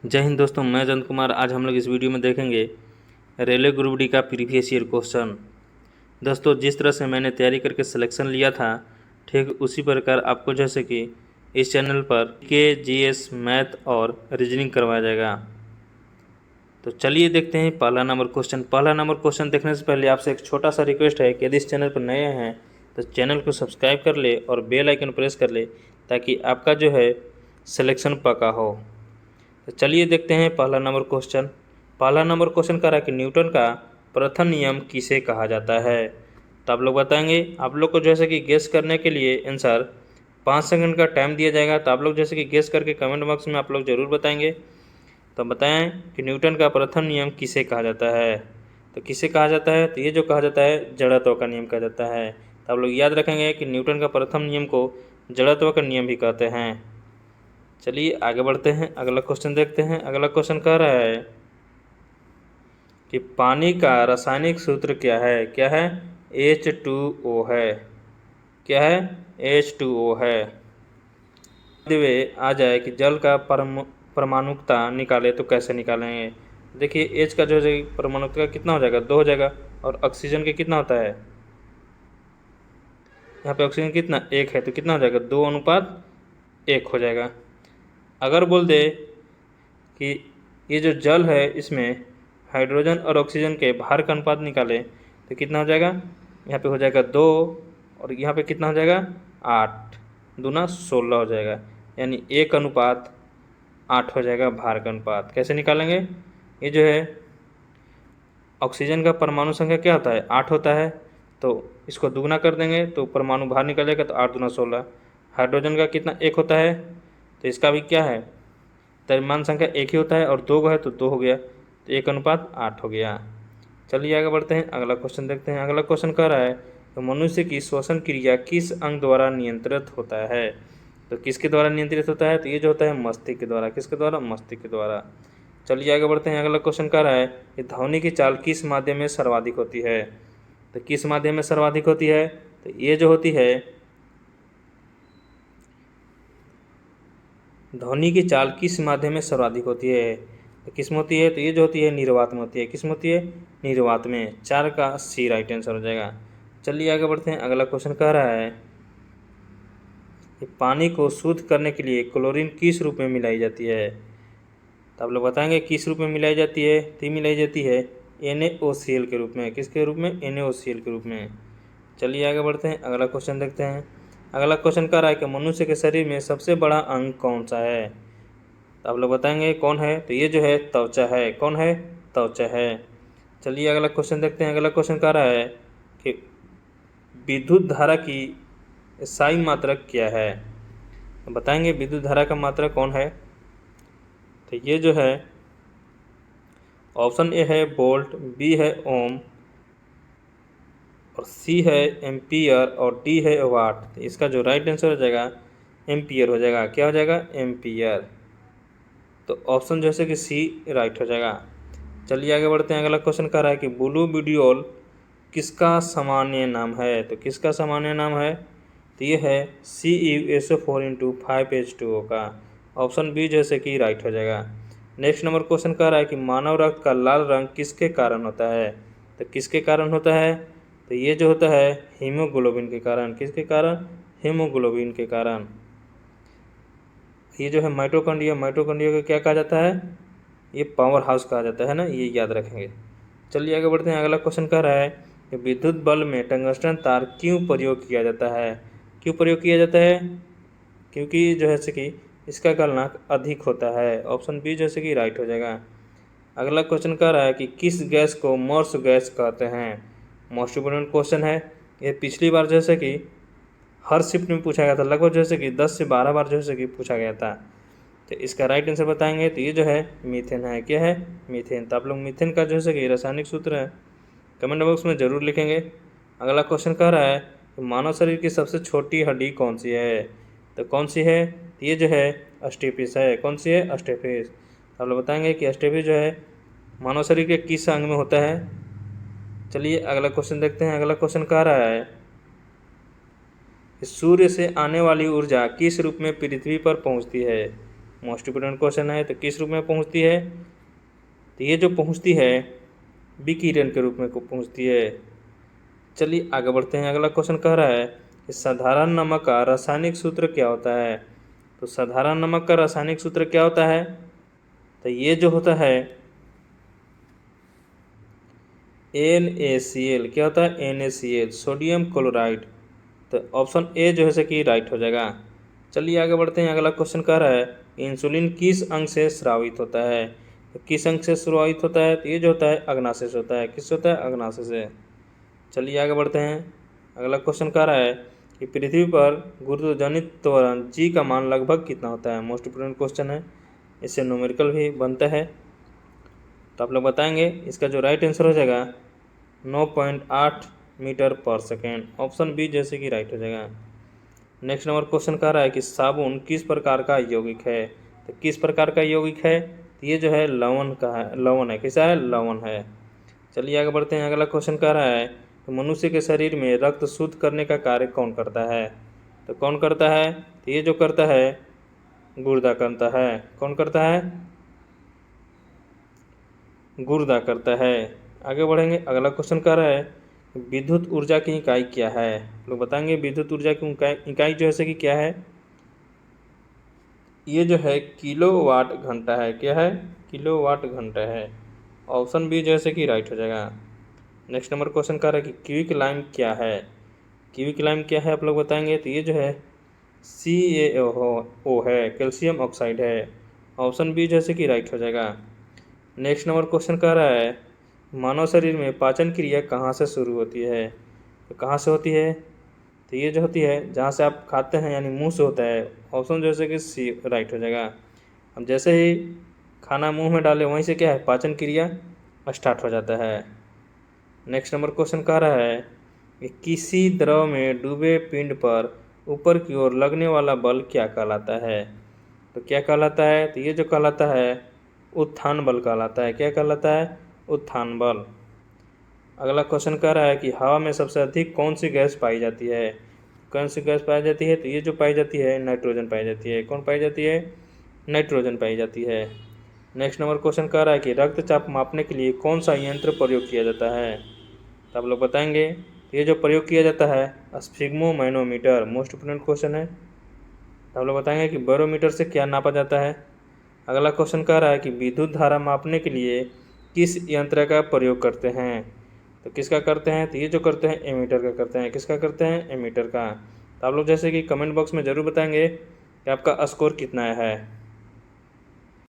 जय हिंद दोस्तों, मैं जयंत कुमार। आज हम लोग इस वीडियो में देखेंगे रेलवे ग्रुप डी का प्रीवियस ईयर क्वेश्चन। दोस्तों, जिस तरह से मैंने तैयारी करके सिलेक्शन लिया था, ठीक उसी प्रकार आपको जैसे कि इस चैनल पर जीएस, मैथ और रीजनिंग करवाया जाएगा। तो चलिए देखते हैं पहला नंबर क्वेश्चन देखने से पहले आपसे एक छोटा सा रिक्वेस्ट है कि यदि इस चैनल पर नए हैं तो चैनल को सब्सक्राइब कर ले और बेल आइकन प्रेस कर ले, ताकि आपका जो है सिलेक्शन पक्का हो। तो चलिए देखते हैं पहला नंबर क्वेश्चन कह रहा है कि न्यूटन का प्रथम नियम किसे कहा जाता है। तो आप लोग बताएंगे। आप लोग को जैसे कि गेस करने के लिए आंसर 5 सेकंड का टाइम दिया जाएगा। तो आप लोग जैसे कि गेस करके कमेंट बॉक्स में आप लोग ज़रूर बताएंगे। तो बताएं कि न्यूटन का प्रथम नियम किसे कहा जाता है। तो किसे कहा जाता है, तो ये जो कहा जाता है जड़त्व का नियम कहा जाता है। तो आप लोग याद रखेंगे कि न्यूटन का प्रथम नियम को जड़त्व का नियम भी कहते हैं। चलिए आगे बढ़ते हैं, अगला क्वेश्चन देखते हैं। अगला क्वेश्चन कह रहा है कि पानी का रासायनिक सूत्र क्या है। क्या है? H2O है। क्या है? H2O है। वे आ जाए कि जल का परमाणुकता निकाले तो कैसे निकालेंगे। देखिए H का जो है परमाणुकता कितना हो जाएगा, 2 हो जाएगा। और ऑक्सीजन के कितना होता है, यहाँ पे ऑक्सीजन कितना, 1 है, तो कितना हो जाएगा, 2:1 हो जाएगा। अगर बोल दे कि ये जो जल है इसमें हाइड्रोजन और ऑक्सीजन के भार का अनुपात निकालें तो कितना हो जाएगा, यहाँ पे हो जाएगा 2 और यहाँ पे कितना हो जाएगा, 8 दूना 16 हो जाएगा, यानी 1:8 हो जाएगा भार का अनुपात। कैसे निकालेंगे, ये जो है ऑक्सीजन का परमाणु संख्या क्या होता है, 8 होता है, तो इसको दुगना कर देंगे तो परमाणु भार निकल जाएगा, तो 8 दूना 16। हाइड्रोजन का कितना, 1 होता है, तो इसका भी क्या है, द्रव्यमान संख्या 1 ही होता है, और 2 है तो 2 हो गया, तो 1:8 हो गया। चलिए आगे बढ़ते हैं, अगला क्वेश्चन देखते हैं। अगला क्वेश्चन कह रहा है तो मनुष्य की श्वसन क्रिया किस अंग द्वारा नियंत्रित होता है। तो किसके द्वारा नियंत्रित होता है, तो ये जो होता है मस्तिष्क के द्वारा। किसके द्वारा, मस्तिष्क के द्वारा। चलिए आगे बढ़ते हैं, अगला क्वेश्चन कह रहा है कि ध्वनि की चाल किस माध्यम में सर्वाधिक होती है। तो किस माध्यम में सर्वाधिक होती है, तो ये जो होती है ध्वनि की चाल किस माध्यम में सर्वाधिक होती है, तो किस में होती है, तो ये जो होती है निर्वात में होती है। किस में होती है, निर्वात में। 4 का सी राइट आंसर हो जाएगा। चलिए आगे बढ़ते हैं, अगला क्वेश्चन कह रहा है कि पानी को शुद्ध करने के लिए क्लोरीन किस रूप में मिलाई जाती है। तो आप लोग बताएंगे किस रूप में मिलाई जाती है, तो मिलाई जाती है NaOCl के रूप में। किसके रूप में, NaOCl के रूप में। चलिए आगे बढ़ते हैं, अगला क्वेश्चन देखते हैं। अगला क्वेश्चन कह रहा है कि मनुष्य के शरीर में सबसे बड़ा अंग कौन सा है। तो आप लोग बताएंगे कौन है, तो ये जो है त्वचा है। कौन है, त्वचा है। चलिए अगला क्वेश्चन देखते हैं। अगला क्वेश्चन कह रहा है कि विद्युत धारा की स्थायी मात्रक क्या है। तो बताएंगे विद्युत धारा का मात्रक कौन है, तो ये जो है ऑप्शन ए है वोल्ट, बी है ओम, और सी है एम्पियर, और डी है वाट। तो इसका जो राइट आंसर हो जाएगा एम्पियर हो जाएगा। क्या हो जाएगा, एम्पियर। तो ऑप्शन जैसे कि सी राइट हो जाएगा। चलिए आगे बढ़ते हैं, अगला क्वेश्चन कह रहा है कि ब्लू विडियोल किसका सामान्य नाम है। तो किसका सामान्य नाम है, तो ये है CuSO4 × 5H2O का। ऑप्शन बी जैसे कि राइट हो जाएगा। नेक्स्ट नंबर क्वेश्चन कह रहा है कि मानव रक्त का लाल रंग किसके कारण होता है। तो किसके कारण होता है, तो ये जो होता है हीमोग्लोबिन के कारण। किसके कारण, हीमोग्लोबिन के कारण। ये जो है माइटोकॉन्ड्रिया को क्या कहा जाता है, ये पावर हाउस कहा जाता है ना, ये याद रखेंगे। चलिए आगे बढ़ते हैं, अगला क्वेश्चन कह रहा है कि विद्युत बल्ब में टंगस्टन तार क्यों प्रयोग किया जाता है। क्यों प्रयोग किया जाता है, क्योंकि जो है से कि इसका गलनांक अधिक होता है। ऑप्शन बी जैसे कि राइट हो जाएगा। अगला क्वेश्चन कह रहा है कि किस गैस को मॉर्स गैस कहते हैं। मोस्ट इम्पोर्टेंट क्वेश्चन है। ये पिछली बार जैसे कि हर शिफ्ट में पूछा गया था, लगभग जैसे कि 10 से 12 बार जैसे कि पूछा गया था। तो इसका राइट आंसर बताएंगे, तो ये जो है मीथेन है। क्या है, मीथेन। तो आप लोग मीथेन का जैसे कि रासायनिक सूत्र है कमेंट बॉक्स में ज़रूर लिखेंगे। अगला क्वेश्चन कह रहा है कि मानव शरीर की सबसे छोटी हड्डी कौन सी है। तो कौन सी है, तो ये जो है अस्टेपिस है। कौन सी है, अस्टेपिस। आप लोग बताएंगे कि अस्टेपिस जो है मानव शरीर के किस अंग में होता है। चलिए अगला क्वेश्चन देखते हैं। अगला क्वेश्चन कह रहा है सूर्य से आने वाली ऊर्जा किस रूप में पृथ्वी पर पहुंचती है। मोस्ट इंपोर्टेंट क्वेश्चन है। तो किस रूप में पहुँचती है? तो ये जो पहुँचती है विकिरण के रूप में पहुँचती है। चलिए आगे बढ़ते हैं। अगला क्वेश्चन कह रहा है कि साधारण नमक का रासायनिक सूत्र क्या होता है? तो साधारण नमक का रासायनिक सूत्र क्या होता है? तो ये जो होता है NaCl। क्या होता है? NaCl, sodium chloride. तो ऑप्शन ए जो है कि राइट हो जाएगा। चलिए आगे बढ़ते हैं। अगला क्वेश्चन कह रहा है इंसुलिन किस अंग से स्रावित होता है? तो किस अंग से स्रावित होता है? तो ये जो होता है अग्नाशय से होता है। किससे होता है? अग्नाशय से। चलिए आगे बढ़ते हैं। अगला क्वेश्चन कह रहा है कि पृथ्वी पर गुरुत्वजनित त्वरण जी का मान लगभग कितना होता है? मोस्ट इंपोर्टेंट क्वेश्चन है, इससे न्यूमेरिकल भी बनता है। तो आप लोग बताएंगे। इसका जो राइट आंसर हो जाएगा 9.8 मीटर पर सेकेंड। ऑप्शन बी जैसे कि राइट हो जाएगा। नेक्स्ट नंबर क्वेश्चन कह रहा है कि साबुन किस प्रकार का यौगिक है? तो किस प्रकार का यौगिक है? तो ये जो है लवण का है। लवण है। कैसा है? लवण है। चलिए आगे बढ़ते हैं। अगला क्वेश्चन कह रहा है कि मनुष्य के शरीर में रक्त शुद्ध करने का कार्य कौन करता है? तो कौन करता है? तो ये जो करता है गुर्दा करता है। कौन करता है? गुर्दा करता है। आगे बढ़ेंगे। अगला क्वेश्चन कह रहा है विद्युत ऊर्जा की इकाई क्या है? लोग बताएंगे विद्युत ऊर्जा की इकाई जो है कि क्या है? ये जो है किलोवाट घंटा है। क्या है? किलोवाट घंटा है। ऑप्शन बी जैसे कि राइट हो जाएगा। नेक्स्ट नंबर क्वेश्चन कह रहा है कि क्विक लाइम क्या है? क्विक लाइम क्या है आप लोग बताएंगे। तो ये जो है CaO है, कैल्शियम ऑक्साइड है। ऑप्शन बी जैसे कि राइट हो जाएगा। नेक्स्ट नंबर क्वेश्चन कह रहा है मानव शरीर में पाचन क्रिया कहाँ से शुरू होती है? तो कहाँ से होती है? तो ये जो होती है जहाँ से आप खाते हैं यानी मुंह से होता है। ऑप्शन जैसे कि सी राइट हो जाएगा। हम जैसे ही खाना मुंह में डालें वहीं से क्या है? पाचन क्रिया स्टार्ट हो जाता है। नेक्स्ट नंबर क्वेश्चन कह रहा है कि किसी द्रव में डूबे पिंड पर ऊपर की ओर लगने वाला बल क्या कहलाता है? तो क्या कहलाता है? तो ये जो कहलाता है उत्थान बल कहलाता है। क्या कहलाता है? उत्थान बल। अगला क्वेश्चन कह रहा है कि हवा में सबसे अधिक कौन सी गैस पाई जाती है? कौन सी गैस पाई जाती है? तो ये जो पाई जाती है नाइट्रोजन पाई जाती है। कौन पाई जाती है? नाइट्रोजन पाई जाती है। नेक्स्ट नंबर क्वेश्चन कह रहा है कि रक्तचाप मापने के लिए कौन सा यंत्र प्रयोग किया जाता है? तो आप लोग बताएंगे। ये जो प्रयोग किया जाता है स्फिग्मोमैनोमीटर। मोस्ट इंपोर्टेंट क्वेश्चन है। तो आप लोग बताएंगे कि बैरोमीटर से क्या नापा जाता है। अगला क्वेश्चन कह रहा है कि विद्युत धारा मापने के लिए किस यंत्र का प्रयोग करते हैं? तो किसका करते हैं? तो ये जो करते हैं एमीटर का करते हैं। किसका करते हैं? एमीटर का। तो आप लोग जैसे कि कमेंट बॉक्स में ज़रूर बताएंगे कि आपका स्कोर कितना है।